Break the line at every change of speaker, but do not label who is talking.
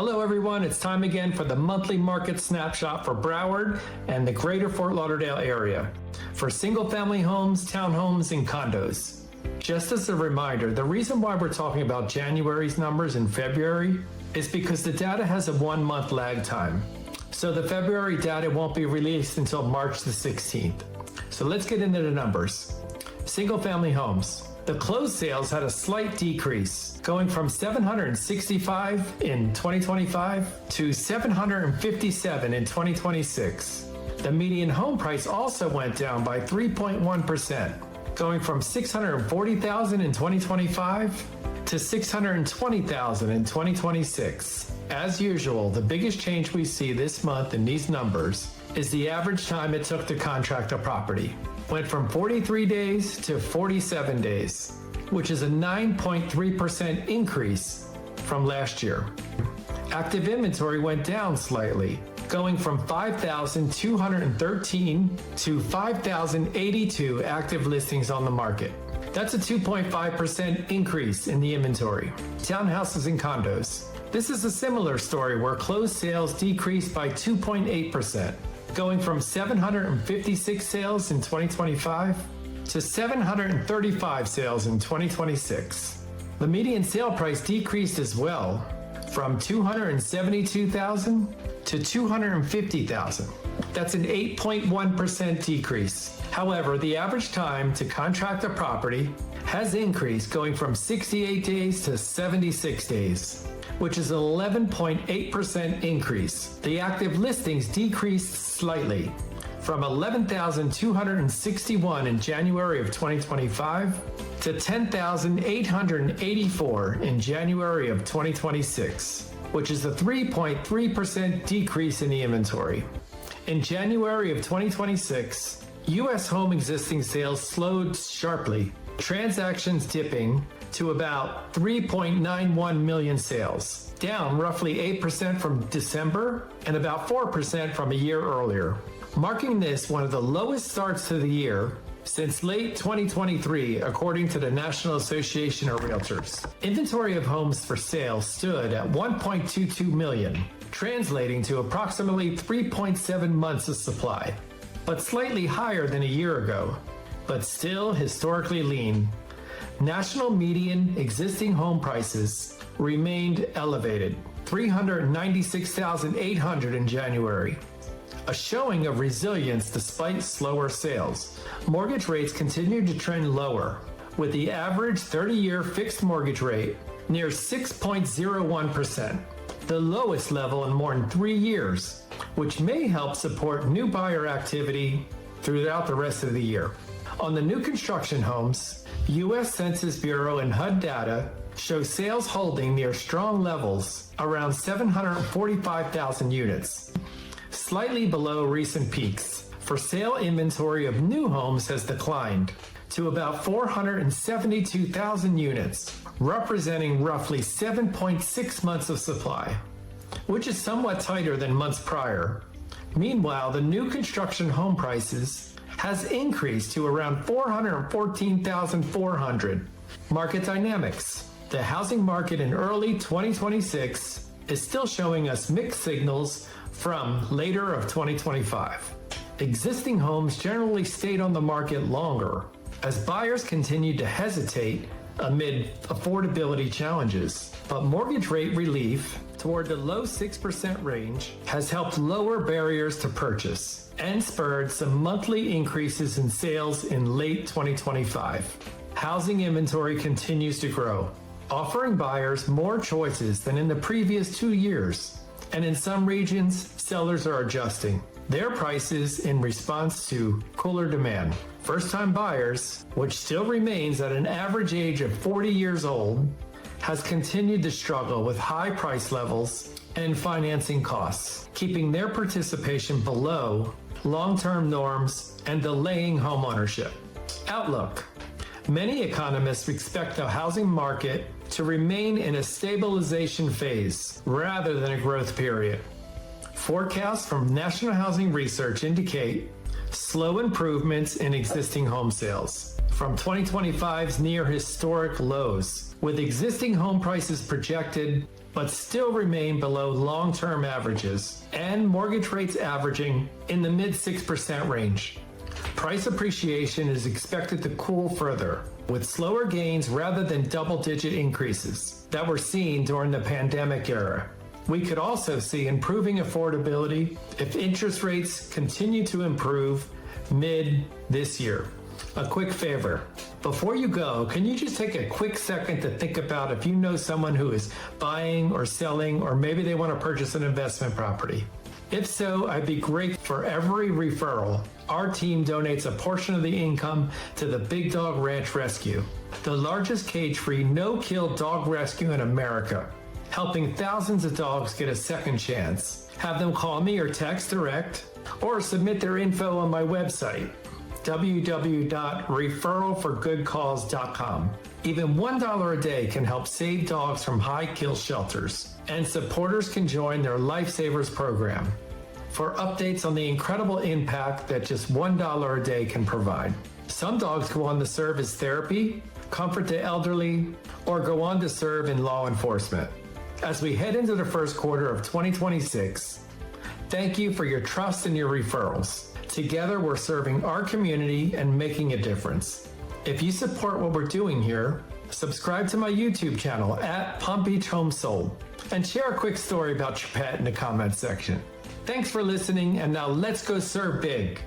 Hello everyone, it's time again for the monthly market snapshot for Broward and the greater Fort Lauderdale area for single family homes, townhomes, and condos. Just as a reminder, the reason why we're talking about January's numbers in February is because the data has a 1 month lag time. So the February data won't be released until March the 16th. So let's get into the numbers. Single family homes. The closed sales had a slight decrease, going from 765 in 2025 to 757 in 2026. The median home price also went down by 3.1%, going from 640,000 in 2025 to 620,000 in 2026. As usual, the biggest change we see this month in these numbers is the average time it took to contract a property. Went from 43 days to 47 days, which is a 9.3% increase from last year. Active inventory went down slightly, going from 5,213 to 5,082 active listings on the market. That's a 2.5% increase in the inventory. Townhouses and condos. This is a similar story where closed sales decreased by 2.8%. Going from 756 sales in 2025 to 735 sales in 2026. The median sale price decreased as well, from 272,000 to 250,000. That's an 8.1% decrease. However, the average time to contract a property has increased, going from 68 days to 76 days, which is an 11.8% increase. The active listings decreased slightly from 11,261 in January of 2025 to 10,884 in January of 2026, which is a 3.3% decrease in the inventory. In January of 2026, U.S. home existing sales slowed sharply, transactions dipping to about 3.91 million sales, down roughly 8% from December and about 4% from a year earlier, marking this one of the lowest starts to the year since late 2023, according to the National Association of Realtors. Inventory of homes for sale stood at 1.22 million, translating to approximately 3.7 months of supply, but slightly higher than a year ago, but still historically lean. National median existing home prices remained elevated, $396,800 in January, a showing of resilience despite slower sales. Mortgage rates continued to trend lower, with the average 30-year fixed mortgage rate near 6.01%, the lowest level in more than 3 years, which may help support new buyer activity throughout the rest of the year. On the new construction homes, U.S. Census Bureau and HUD data show sales holding near strong levels, around 745,000 units, slightly below recent peaks. For sale inventory of new homes has declined to about 472,000 units, representing roughly 7.6 months of supply, which is somewhat tighter than months prior. Meanwhile, the new construction home prices has increased to around 414,400. Market dynamics. The housing market in early 2026 is still showing us mixed signals from later of 2025. Existing homes generally stayed on the market longer as buyers continued to hesitate amid affordability challenges, but mortgage rate relief toward the low 6% range has helped lower barriers to purchase and spurred some monthly increases in sales in late 2025. Housing inventory continues to grow, offering buyers more choices than in the previous 2 years. And in some regions, sellers are adjusting their prices in response to cooler demand. First-time buyers, which still remains at an average age of 40 years old, has continued to struggle with high price levels and financing costs, keeping their participation below long-term norms and delaying homeownership. Outlook. Many economists expect the housing market to remain in a stabilization phase rather than a growth period. Forecasts from National Housing Research indicate slow improvements in existing home sales from 2025's near historic lows, with existing home prices projected but still remain below long-term averages, and mortgage rates averaging in the mid 6% range. Price appreciation is expected to cool further, with slower gains rather than double-digit increases that were seen during the pandemic era. We could also see improving affordability if interest rates continue to improve mid this year. A quick favor. Before you go, can you just take a quick second to think about if you know someone who is buying or selling, or maybe they want to purchase an investment property? If so, I'd be grateful for every referral. Our team donates a portion of the income to the Big Dog Ranch Rescue, the largest cage-free, no-kill dog rescue in America, helping thousands of dogs get a second chance. Have them call me or text direct, or submit their info on my website, www.referralforgoodcause.com. Even $1 a day can help save dogs from high-kill shelters, and supporters can join their Lifesavers program for updates on the incredible impact that just $1 a day can provide. Some dogs go on to serve as therapy, comfort the elderly, or go on to serve in law enforcement. As we head into the first quarter of 2026, thank you for your trust and your referrals. Together, we're serving our community and making a difference. If you support what we're doing here, subscribe to my YouTube channel at Palm Beach Home Sold and share a quick story about your pet in the comments section. Thanks for listening, and now let's go serve big.